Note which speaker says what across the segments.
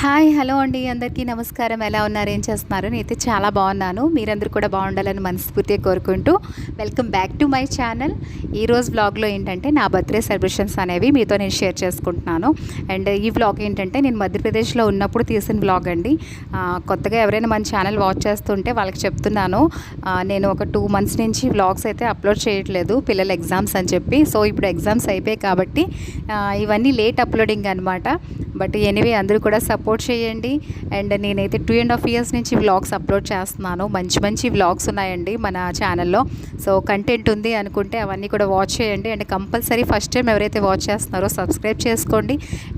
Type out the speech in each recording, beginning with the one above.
Speaker 1: Hi hello అండి, అందరికీ నమస్కారం. ఎలా ఉన్నారు, ఏం చేస్తున్నారు? నేనైతే చాలా బాగున్నాను. మీరందరూ కూడా బాగుండాలని మనస్ఫూర్తిగా కోరుకుంటూ welcome back to my channel. ఈరోజు వ్లాగ్లో ఏంటంటే నా బర్త్డే సెలబ్రేషన్స్ అనేవి మీతో నేను షేర్ చేసుకుంటున్నాను. అండ్ ఈ వ్లాగ్ ఏంటంటే నేను మధ్యప్రదేశ్లో ఉన్నప్పుడు తీసిన వ్లాగ్ అండి. కొత్తగా ఎవరైనా మన ఛానల్ వాచ్ చేస్తుంటే వాళ్ళకి చెప్తున్నాను, నేను ఒక 2 months నుంచి వ్లాగ్స్ అయితే అప్లోడ్ చేయట్లేదు, పిల్లల ఎగ్జామ్స్ అని చెప్పి. సో ఇప్పుడు ఎగ్జామ్స్ అయిపోయాయి కాబట్టి ఇవన్నీ లేట్ అప్లోడింగ్ అనమాట. బట్ ఎనీవే అందరూ కూడా సపోర్ట్ చేయండి. అండ్ నేనైతే 2.5 years నుంచి వ్లాగ్స్ అప్లోడ్ చేస్తున్నాను. మంచి మంచి వ్లాగ్స్ ఉన్నాయండి మన ఛానల్లో. సో కంటెంట్ ఉంది అనుకుంటే అవన్నీ కూడా వాచ్ చేయండి. అండ్ కంపల్సరీ ఫస్ట్ టైం ఎవరైతే వాచ్ చేస్తున్నారో సబ్స్క్రైబ్ చేసుకోండి.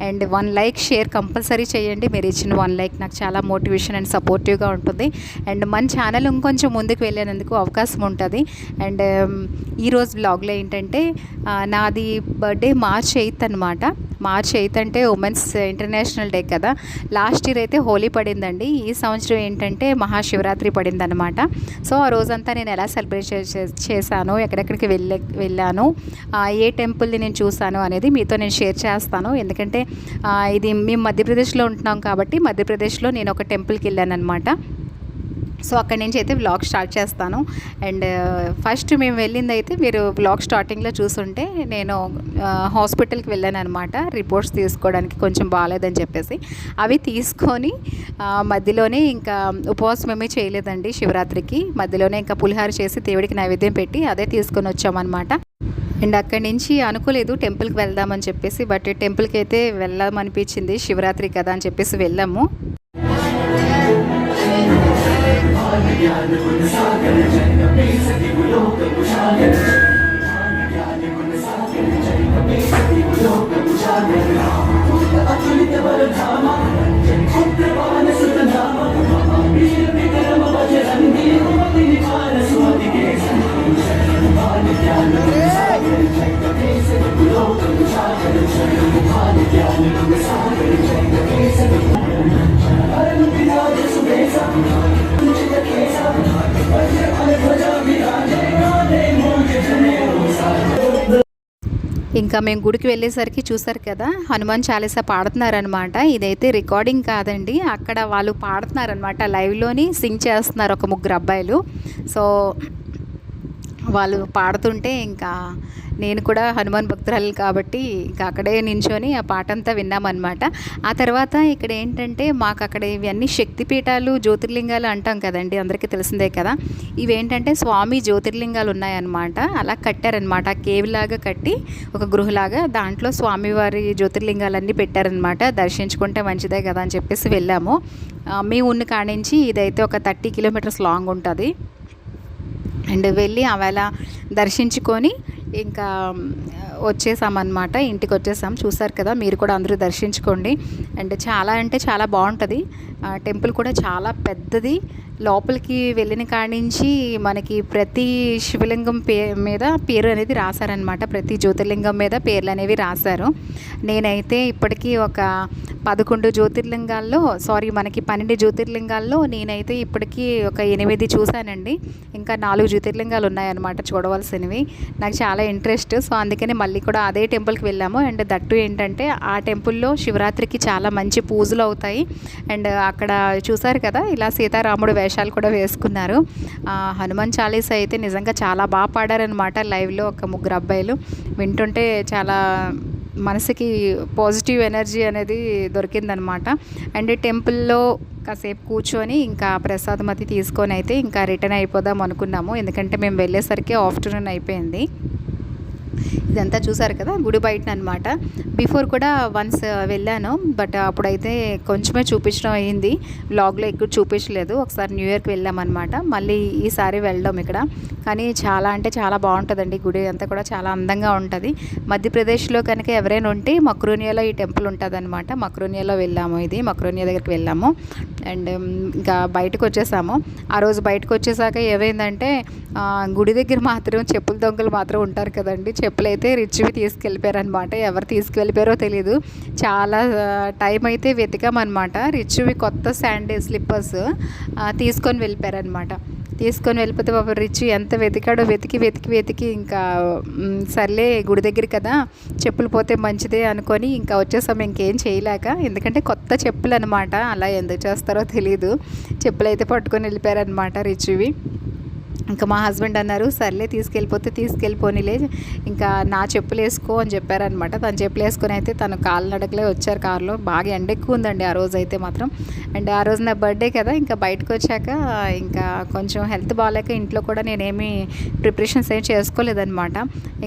Speaker 1: అండ్ 1 like షేర్ కంపల్సరీ చేయండి. మీరు ఇచ్చిన 1 like నాకు చాలా మోటివేషన్ అండ్ సపోర్టివ్గా ఉంటుంది. అండ్ మన ఛానల్ ఇంకొంచెం ముందుకు వెళ్ళేందుకు అవకాశం ఉంటుంది. అండ్ ఈరోజు వ్లాగ్లో ఏంటంటే నాది బర్త్డే March 8th అనమాట. March 8th అంటే ఉమెన్స్ ఇంటర్నేషనల్ డే కదా. లాస్ట్ ఇయర్ అయితే హోలీ పడిందండి. ఈ సంవత్సరం ఏంటంటే మహాశివరాత్రి పడిందనమాట. సో ఆ రోజంతా నేను ఎలా సెలబ్రేట్ చేశాను, ఎక్కడెక్కడికి వెళ్ళాను, ఏ టెంపుల్ని నేను చూశాను అనేది మీతో నేను షేర్ చేస్తాను. ఎందుకంటే ఇది మేము మధ్యప్రదేశ్లో ఉంటున్నాం కాబట్టి మధ్యప్రదేశ్లో నేను ఒక టెంపుల్కి వెళ్ళాను అనమాట. సో అక్కడి నుంచి అయితే వ్లాగ్ స్టార్ట్ చేస్తాను. అండ్ ఫస్ట్ మేము వెళ్ళింది అయితే మీరు వ్లాగ్ స్టార్టింగ్లో చూసుంటే నేను హాస్పిటల్కి వెళ్ళాను అనమాట. రిపోర్ట్స్ తీసుకోవడానికి కొంచెం బాగాలేదని చెప్పేసి అవి తీసుకొని మధ్యలోనే ఇంకా ఉపవాసం ఏమీ చేయలేదండి శివరాత్రికి. మధ్యలోనే ఇంకా పులిహార చేసి దేవుడికి నైవేద్యం పెట్టి అదే తీసుకొని వచ్చామన్నమాట. అండ్ అక్కడి నుంచి అనుకోలేదు టెంపుల్కి వెళ్దామని చెప్పేసి, బట్ టెంపుల్కి అయితే వెళ్ళామనిపించింది, శివరాత్రి కదా అని చెప్పేసి వెళ్ళాము. ఇంకా మేము గుడికి వెళ్ళేసరికి చూసారు కదా, హనుమాన్ చాలీసా పాడుతున్నారనమాట. ఇదైతే రికార్డింగ్ కాదండి, అక్కడ వాళ్ళు పాడుతున్నారనమాట, లైవ్లోని సింగ్ చేస్తున్నారు ఒక 3 అబ్బాయిలు. సో వాళ్ళు పాడుతుంటే ఇంకా నేను కూడా హనుమాన్ భక్తురాలు కాబట్టి ఇంకా అక్కడే నించొని ఆ పాట అంతా విన్నామన్నమాట. ఆ తర్వాత ఇక్కడ ఏంటంటే మాకు అక్కడ ఇవన్నీ శక్తిపీఠాలు, జ్యోతిర్లింగాలు అంటాం కదండి, అందరికీ తెలిసిందే కదా. ఇవేంటంటే స్వామి జ్యోతిర్లింగాలు ఉన్నాయన్నమాట. అలా కట్టారనమాట, కేవ్ లాగా కట్టి ఒక గృహలాగా, దాంట్లో స్వామివారి జ్యోతిర్లింగాలన్నీ పెట్టారనమాట. దర్శించుకుంటే మంచిదే కదా అని చెప్పేసి వెళ్ళాము. మేము ఉన్న కాడి నుంచి ఇదైతే ఒక 30 kilometers లాంగ్ ఉంటుంది. అండ్ వెళ్ళి ఆవేళ దర్శించుకొని ఇంకా వచ్చేసామన్నమాట, ఇంటికి వచ్చేసాం. చూసారు కదా, మీరు కూడా అందరూ దర్శించుకోండి. అండ్ చాలా అంటే చాలా బాగుంటుంది. టెంపుల్ కూడా చాలా పెద్దది. లోపలికి వెళ్ళిన కాడి నుంచి మనకి ప్రతి శివలింగం మీద పేరు అనేది రాశారనమాట. ప్రతి జ్యోతిర్లింగం మీద పేర్లు అనేవి రాశారు. నేనైతే ఇప్పటికీ ఒక 11 జ్యోతిర్లింగాల్లో, మనకి 12 జ్యోతిర్లింగాల్లో నేనైతే ఇప్పటికీ ఒక 8 చూశానండి. ఇంకా 4 జ్యోతిర్లింగాలు ఉన్నాయన్నమాట చూడవలసినవి. నాకు చాలా ఇంట్రెస్ట్. సో అందుకని మళ్ళీ కూడా అదే టెంపుల్కి వెళ్ళాము. అండ్ దట్టు ఏంటంటే ఆ టెంపుల్లో శివరాత్రికి చాలా మంచి పూజలు అవుతాయి. అండ్ అక్కడ చూసారు కదా, ఇలా సీతారాముడు వేషాలు కూడా వేసుకున్నారు. హనుమాన్ చాలీసా అయితే నిజంగా చాలా బాగా పాడారనమాట లైవ్లో ఒక 3 అబ్బాయిలు. వింటుంటే చాలా మనసుకి పాజిటివ్ ఎనర్జీ అనేది దొరికిందనమాట. అండ్ టెంపుల్లో కాసేపు కూర్చొని ఇంకా ప్రసాదం అది తీసుకొని అయితే ఇంకా రిటర్న్ అయిపోదాం అనుకున్నాము. ఎందుకంటే మేము వెళ్ళేసరికి ఆఫ్టర్నూన్ అయిపోయింది. ఇదంతా చూసారు కదా, గుడి బయట అనమాట. బిఫోర్ కూడా వన్స్ వెళ్ళాను, బట్ అప్పుడైతే కొంచెమే చూపించడం అయ్యింది, వ్లాగ్లో ఎక్కువ చూపించలేదు. ఒకసారి న్యూ ఇయర్కి వెళ్ళామన్నమాట. మళ్ళీ ఈసారి వెళ్ళడం ఇక్కడ. కానీ చాలా అంటే చాలా బాగుంటుందండి, గుడి అంతా కూడా చాలా అందంగా ఉంటుంది. మధ్యప్రదేశ్లో కనుక ఎవరైనా ఉంటే మక్రోనియాలో ఈ టెంపుల్ ఉంటుంది అనమాట. మక్రోనియాలో వెళ్ళాము, ఇది మక్రోనియా దగ్గరికి వెళ్ళాము. అండ్ ఇంకా బయటకు వచ్చేసాము. ఆ రోజు బయటకు వచ్చేసాక ఏమైందంటే గుడి దగ్గర మాత్రం చెప్పుల దొంగలు మాత్రం ఉంటారు కదండి. చెప్పులు అయితే రిచ్వి తీసుకెళ్ళిపోయారనమాట. ఎవరు తీసుకెళ్ళిపోయారో తెలీదు. చాలా టైం అయితే వెతికామన్నమాట. రిచ్వి కొత్త స్లిప్పర్స్ తీసుకొని వెళ్ళిపోయారనమాట. తీసుకొని వెళ్ళిపోతే పాపం రిచ్ ఎంత వెతికాడో వెతికి వెతికి వెతికి ఇంకా సర్లే గుడి దగ్గర కదా చెప్పులు పోతే మంచిదే అనుకొని ఇంకా వచ్చేసాము. ఇంకేం చేయలేక, ఎందుకంటే కొత్త చెప్పులు అనమాట, అలా ఎందుకు చేస్తారో తెలీదు. చెప్పులు అయితే పట్టుకొని వెళ్ళిపోయారనమాట రిచ్వి. ఇంకా మా హస్బెండ్ అన్నారు సర్లే తీసుకెళ్ళిపోతే తీసుకెళ్ళిపోనిలే, ఇంకా నా చెప్పులు వేసుకో అని చెప్పారనమాట. తను చెప్పులు వేసుకొని అయితే తను కాలినడకలే వచ్చారు కారులో. బాగా ఎండ ఎక్కువ ఉందండి ఆ రోజు అయితే మాత్రం. అండ్ ఆ రోజు నా బర్త్డే కదా, ఇంకా బయటకు వచ్చాక ఇంకా కొంచెం హెల్త్ బాగాలేక ఇంట్లో కూడా నేనేమి ప్రిపరేషన్స్ ఏం చేసుకోలేదనమాట.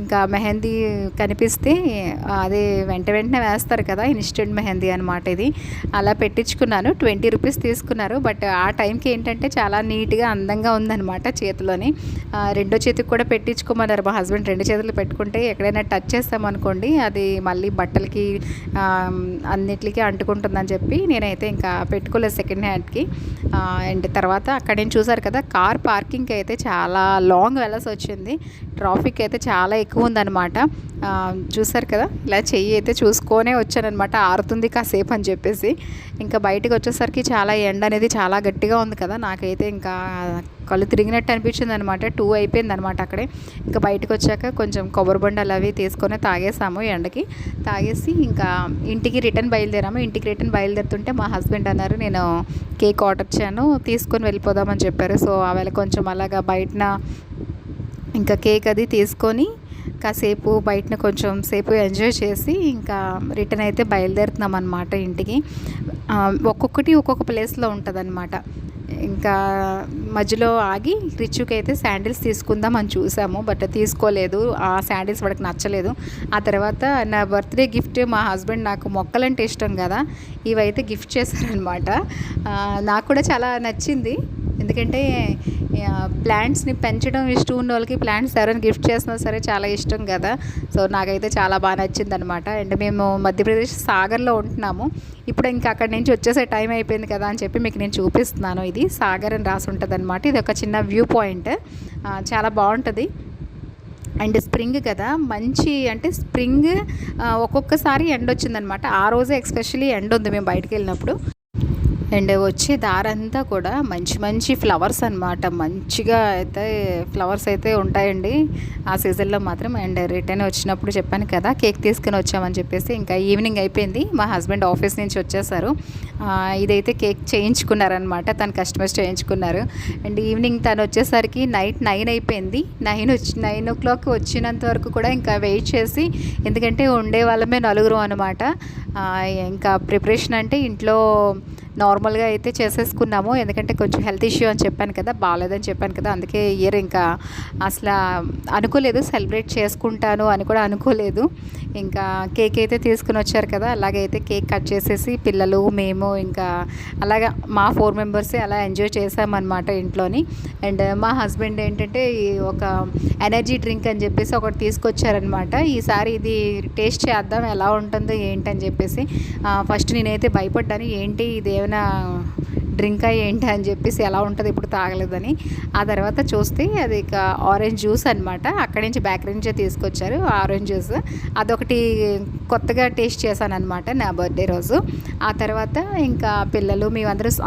Speaker 1: ఇంకా మెహందీ కనిపిస్తే అదే వెంటనే వేస్తారు కదా, ఇన్స్టెంట్ మెహందీ అనమాట ఇది. అలా పెట్టించుకున్నాను. 20 రూపీస్ తీసుకున్నారు. బట్ ఆ టైంకి ఏంటంటే చాలా నీట్గా అందంగా ఉందన్నమాట చేతిలోని. రెండో చేతికి కూడా పెట్టించుకోమన్నారు మా హస్బెండ్. 2 చేతులు పెట్టుకుంటే ఎక్కడైనా టచ్ చేస్తామనుకోండి అది మళ్ళీ బట్టలకి అన్నిటికీ అంటుకుంటుందని చెప్పి నేనైతే ఇంకా పెట్టుకోలేదు సెకండ్ హ్యాండ్కి. అండ్ తర్వాత అక్కడ నేను చూసారు కదా, కార్ పార్కింగ్కి అయితే చాలా లాంగ్ వెళ్ళాల్సి వచ్చింది. ట్రాఫిక్ అయితే చాలా ఎక్కువ ఉందన్నమాట. చూసారు కదా, ఇలా చెయ్యి అయితే చూసుకొనే వచ్చానమాట, ఆరుతుంది కాసేపు అని చెప్పేసి. ఇంకా బయటకు వచ్చేసరికి చాలా ఎండ అనేది చాలా గట్టిగా ఉంది కదా, నాకైతే ఇంకా కళ్ళు తిరిగినట్టు అనిపించింది అనమాట. 2 అయిపోయింది అనమాట అక్కడే. ఇంకా బయటకు వచ్చాక కొంచెం కొబ్బరి బొండాలు అవి తీసుకొని తాగేసాము ఎండకి. తాగేసి ఇంకా ఇంటికి రిటర్న్ బయలుదేరాము. ఇంటికి రిటర్న్ బయలుదేరుతుంటే మా హస్బెండ్ అన్నారు నేను కేక్ ఆర్డర్ చేయను, తీసుకొని వెళ్ళిపోదామని చెప్పారు. సో ఆవేళ కొంచెం అలాగా బయటన ఇంకా కేక్ అది తీసుకొని కాసేపు బయటన కొంచెం సేపు ఎంజాయ్ చేసి ఇంకా రిటర్న్ అయితే బయలుదేరుతున్నాం అనమాట ఇంటికి. ఒక్కొక్కటి ఒక్కొక్క ప్లేస్లో ఉంటుంది అనమాట. ఇంకా మధ్యలో ఆగి రిచ్చుకి అయితే శాండిల్స్ తీసుకుందాం అని చూసాము, బట్ తీసుకోలేదు. ఆ శాండిల్స్ వాడికి నచ్చలేదు. ఆ తర్వాత నా బర్త్డే గిఫ్ట్ మా హస్బెండ్, నాకు మొక్కలంటే ఇష్టం కదా, ఇవైతే గిఫ్ట్ చేశారనమాట. నాకు కూడా చాలా నచ్చింది, ఎందుకంటే ప్లాంట్స్ని పెంచడం ఇష్టం ఉన్న వాళ్ళకి ప్లాంట్స్ ఎవరైనా గిఫ్ట్ చేసినా సరే చాలా ఇష్టం కదా. సో నాకైతే చాలా బాగా నచ్చింది అనమాట. అండ్ మేము మధ్యప్రదేశ్ సాగర్లో ఉంటున్నాము. ఇప్పుడు ఇంకా అక్కడి నుంచి వచ్చేసే టైం అయిపోయింది కదా అని చెప్పి మీకు నేను చూపిస్తున్నాను. ఇది సాగర్ అని రాసి ఉంటుంది అనమాట. ఇది ఒక చిన్న వ్యూ పాయింట్, చాలా బాగుంటుంది. అండ్ స్ప్రింగ్ కదా, మంచి అంటే స్ప్రింగ్ ఒక్కొక్కసారి ఎండ వచ్చిందనమాట. ఆ రోజే ఎస్పెషల్లీ ఎండ ఉంది మేము బయటికి వెళ్ళినప్పుడు. అండ్ వచ్చే దారంతా కూడా మంచి మంచి ఫ్లవర్స్ అనమాట. మంచిగా అయితే ఫ్లవర్స్ అయితే ఉంటాయండి ఆ సీజన్లో మాత్రం. అండ్ రిటర్న్ వచ్చినప్పుడు చెప్పాను కదా కేక్ తీసుకుని వచ్చామని చెప్పేసి, ఇంకా ఈవినింగ్ అయిపోయింది. మా హస్బెండ్ ఆఫీస్ నుంచి వచ్చేసారు. ఇదైతే కేక్ చేయించుకున్నారనమాట, తను కస్టమైజ్ చేయించుకున్నారు. అండ్ ఈవినింగ్ తను వచ్చేసరికి నైట్ 9 అయిపోయింది. 9 o'clock వచ్చినంత వరకు కూడా ఇంకా వెయిట్ చేసి, ఎందుకంటే ఉండే వాళ్ళమే 4 అనమాట. ఇంకా ప్రిపరేషన్ అంటే ఇంట్లో నార్మల్గా అయితే చేసేసుకున్నాము, ఎందుకంటే కొంచెం హెల్త్ ఇష్యూ అని చెప్పాను కదా, బాగాలేదని చెప్పాను కదా, అందుకే ఇయర్ ఇంకా అసలు అనుకోలేదు సెలబ్రేట్ చేసుకుంటాను అని కూడా అనుకోలేదు. ఇంకా కేక్ అయితే తీసుకుని వచ్చారు కదా, అలాగైతే కేక్ కట్ చేసేసి పిల్లలు మేము ఇంకా అలాగా మా 4 మెంబర్సే అలా ఎంజాయ్ చేసామన్నమాట ఇంట్లోని. అండ్ మా హస్బెండ్ ఏంటంటే ఒక ఎనర్జీ డ్రింక్ అని చెప్పేసి ఒకటి తీసుకొచ్చారనమాట. ఈసారి ఇది టేస్ట్ చేద్దాం ఎలా ఉంటుందో ఏంటని చెప్పేసి. ఫస్ట్ నేనైతే భయపడ్డాను, ఏంటి ఇది ఏమైనా డ్రింకా ఏంటి అని చెప్పేసి, ఎలా ఉంటుంది ఇప్పుడు తాగలేదని. ఆ తర్వాత చూస్తే అది ఇక ఆరెంజ్ జ్యూస్ అనమాట. అక్కడి నుంచి బేకరీ నుంచే తీసుకొచ్చారు ఆరెంజ్ జ్యూస్. అదొకటి కొత్తగా టేస్ట్ చేశాను అనమాట నా బర్త్డే రోజు. ఆ తర్వాత ఇంకా పిల్లలు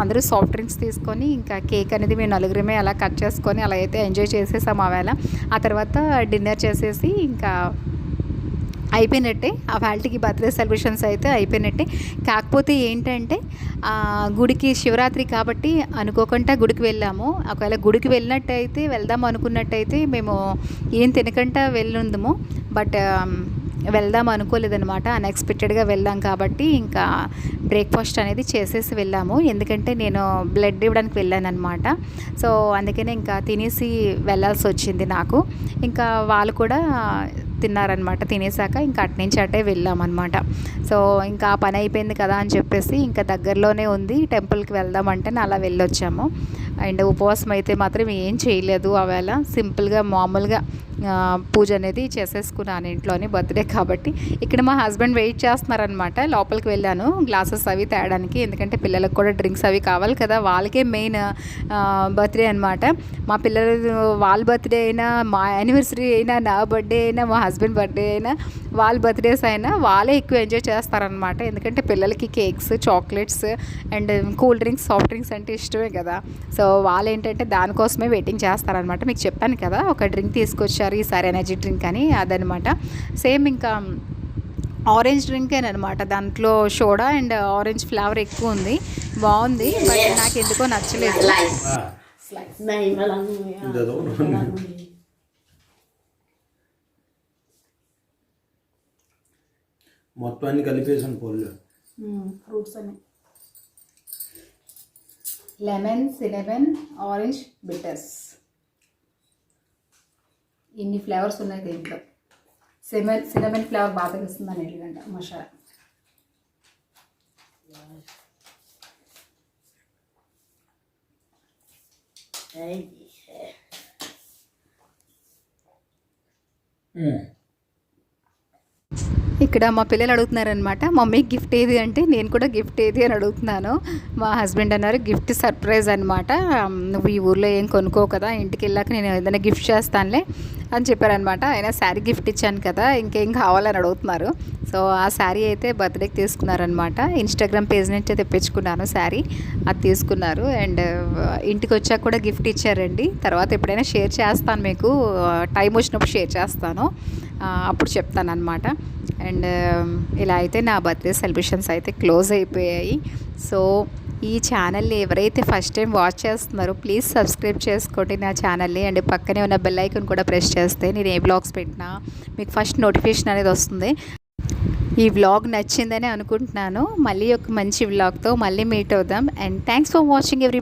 Speaker 1: అందరూ సాఫ్ట్ డ్రింక్స్ తీసుకొని ఇంకా కేక్ అనేది మేము 4 అలా కట్ చేసుకొని అలా అయితే ఎంజాయ్ చేసేసాము ఆ వేళ. ఆ తర్వాత డిన్నర్ చేసేసి ఇంకా అయిపోయినట్టే. ఆ వాళ్ళకి బర్త్డే సెలబ్రేషన్స్ అయితే అయిపోయినట్టే. కాకపోతే ఏంటంటే గుడికి శివరాత్రి కాబట్టి అనుకోకుండా గుడికి వెళ్ళాము. ఒకవేళ గుడికి వెళ్ళినట్టయితే వెళ్దాం అనుకున్నట్టయితే మేము ఏం తినకుండా వెళ్ళుందము, బట్ వెళ్దాం అనుకోలేదనమాట. అన్ఎక్స్పెక్టెడ్గా వెళ్ళాం కాబట్టి ఇంకా బ్రేక్ఫాస్ట్ అనేది చేసేసి వెళ్ళాము, ఎందుకంటే నేను బ్లడ్ ఇవ్వడానికి వెళ్ళాను అనమాట. సో అందుకనే ఇంకా తినేసి వెళ్ళాల్సి వచ్చింది నాకు. ఇంకా వాళ్ళు కూడా తిన్నారనమాట. తినేసాక ఇంకా అటు నుంచి అటే వెళ్ళామన్నమాట. సో ఇంకా ఆ పని అయిపోయింది కదా అని చెప్పేసి ఇంకా దగ్గరలోనే ఉంది టెంపుల్కి వెళ్దామంటే అలా వెళ్ళొచ్చాము. అండ్ ఉపవాసం అయితే మాత్రం ఏం చేయలేదు ఆ వేళ, సింపుల్గా మామూలుగా పూజ అనేది చేసేసుకున్నాను ఇంట్లోని, బర్త్డే కాబట్టి. ఇక్కడ మా హస్బెండ్ వెయిట్ చేస్తున్నారనమాట. లోపలికి వెళ్ళాను గ్లాసెస్ అవి తేయడానికి, ఎందుకంటే పిల్లలకు కూడా డ్రింక్స్ అవి కావాలి కదా, వాళ్ళకే మెయిన్ బర్త్డే అనమాట. మా పిల్లలు వాళ్ళ బర్త్డే అయినా, మా యానివర్సరీ అయినా, నా బర్త్డే అయినా, మా హస్బెండ్ బర్త్డే అయినా, వాళ్ళ బర్త్డేస్ అయినా వాళ్ళే ఎక్కువ ఎంజాయ్ చేస్తారనమాట. ఎందుకంటే పిల్లలకి cakes, chocolates and cool drinks, soft drinks అంటే ఇష్టమే కదా. సో సో వాళ్ళు ఏంటంటే దానికోసమే వెయిటింగ్ చేస్తారనమాట. మీకు చెప్పాను కదా ఒక డ్రింక్ తీసుకొచ్చారు ఈసారి ఎనర్జీ డ్రింక్ అని, అదనమాట. సేమ్ ఇంకా ఆరెంజ్ డ్రింకేనమాట, దాంట్లో సోడా అండ్ ఆరెంజ్ ఫ్లేవర్ ఎక్కువ ఉంది, బాగుంది. బట్ నాకు ఎందుకో నచ్చలేదు.
Speaker 2: Này mà là người
Speaker 3: Giờ dỗ nó.
Speaker 2: là người
Speaker 3: మొత్తాన్ని కలిపేసాను పొల్లు.
Speaker 2: ఫ్రూట్స్ అని
Speaker 1: లెమన్, సినమన్, ఆరెంజ్, బిటర్స్, ఇన్ని ఫ్లేవర్స్ ఉన్నాయి దీంట్లో. సినమన్ ఫ్లేవర్ బాగా తెలుస్తుందని ఎందుకంట మసాలా. ఇక్కడ మా పిల్లలు అడుగుతున్నారనమాట, మమ్మీ గిఫ్ట్ ఏది అంటే నేను కూడా గిఫ్ట్ ఏది అని అడుగుతున్నాను. మా హస్బెండ్ అన్నారు గిఫ్ట్ సర్ప్రైజ్ అనమాట, నువ్వు ఈ ఊర్లో ఏం కొనుక్కో కదా, ఇంటికి వెళ్ళాక నేను ఏదైనా గిఫ్ట్ చేస్తానులే అని చెప్పారనమాట. అయినా శారీ గిఫ్ట్ ఇచ్చాను కదా ఇంకేం కావాలని అడుగుతున్నారు. సో ఆ శారీ అయితే బర్త్డేకి తీసుకున్నారనమాట. ఇన్స్టాగ్రామ్ పేజ్ నుంచి తెప్పించుకున్నాను శారీ, అది తీసుకున్నారు. అండ్ ఇంటికి వచ్చాక కూడా గిఫ్ట్ ఇచ్చారండి. తర్వాత ఎప్పుడైనా షేర్ చేస్తాను మీకు, టైం వచ్చినప్పుడు షేర్ చేస్తాను, అప్పుడు చెప్తాను అనమాట. అండ్ ఇలా అయితే నా బర్త్డే సెలబ్రేషన్స్ అయితే క్లోజ్ అయిపోయాయి. సో ఈ ఛానల్ని ఎవరైతే ఫస్ట్ టైం వాచ్ చేస్తున్నారో ప్లీజ్ సబ్స్క్రైబ్ చేసుకోండి నా ఛానల్ని. అండ్ పక్కనే ఉన్న బెల్ ఐకాన్ కూడా ప్రెస్ చేస్తే నేను ఏ బ్లాగ్స్ పెట్టినా మీకు ఫస్ట్ నోటిఫికేషన్ అనేది వస్తుంది. ఈ వ్లాగ్ నచ్చిందని అనుకుంటున్నాను. మళ్ళీ ఒక మంచి వ్లాగ్తో మళ్ళీ మీట్ అవుదాం. And thanks for watching every